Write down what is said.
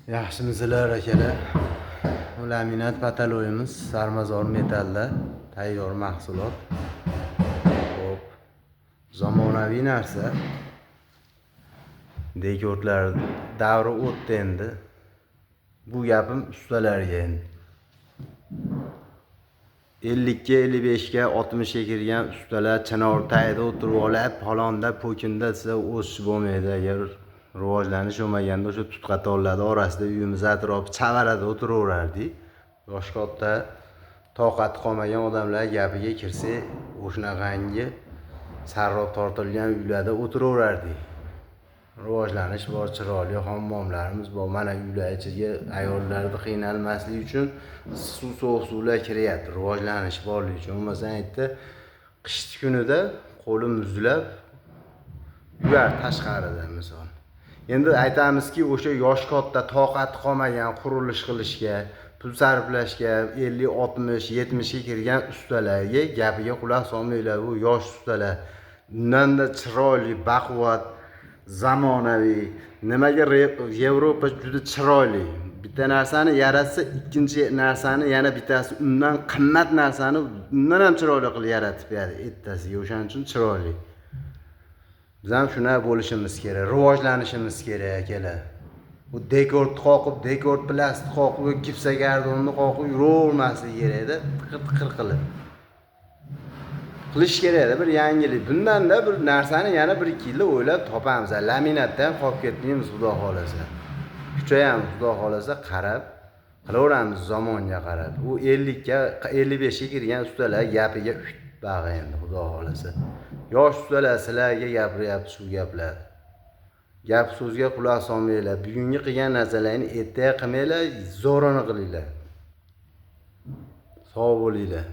Yaxshimisilar akalar? Laminat pataloyimiz sarmazor metalda tayyor mahsulot. Xo'p, zamonaviy narsa. Dekortlar davri o'tdi endi. Bu gapim ustalarga endi. 50 ga, 55 ga, 60 ga kirgan ustalar chinor tagida o'tirib olib, palonda, po'kinda size o'sish bo'lmaydi. Agar rivojlanish bo'lmaganda o'sha tutqatorlar orasida uyimiz atrofi chavarada o'tiraverardik. Yosh katta, toqati qolmagan odamlar gapiga kirsak, o'shanaqangi sarrob tortilgan uylarda o'tiraverardik. Rivojlanish bor, chiroyli hammomlarimiz bor. Mana uylar ichiga ayollarni qiynalmaslik uchun suv, sovuq suvlar kiryapti. Rivojlanish borligi uchun. Bo'lmasa aytdi, qish kunida qo'lim muzlab yurar tashqarida misol. Endi aytamizki, o'sha yosh katta, toqati qolmagan qurilish qilishga, pul sarflashga 50, 60, 70 ga kirgan ustalarga gapiga quloq solmanglar. Bu yosh ustalar undan-da chiroyli, baquvvat, zamonaviy. Nimaga Yevropa juda chiroyli. Bitta narsani yaratsa, ikkinchi narsani yana bittasi undan qimmat narsani undan ham chiroyli qilib yaratib beradi ertasiga. O'shaning uchun chiroyli. Biz ham shuna bo'lishimiz kerak, rivojlanishimiz kerak akalar. Bu dekort qoqib, dekort plastik qoqib, gipsokardonni qoqib yuravermaslik kerakda, tiqir qilib. Qilish kerakda bir yangilik. Bundan-da bir narsani yana 1-2 yilda o'ylab topamiz. Laminatdan qolib ketmaymiz, xudo xolasa. Kuchayamiz, xudo xolasa, qarab qilaveramiz zamonga qarab. U 50 ga, 55 ga kirgan ustalar gapiga bag'i endi, xudo xolasa. Yosh ustalar sizlarga gapiryapti shu gaplar. Gap so'zga quloq solmanglar. Bugungi qilgan narsalarni ertaga qilmanglar, zo'rini qilinglar. Sog' bo'linglar.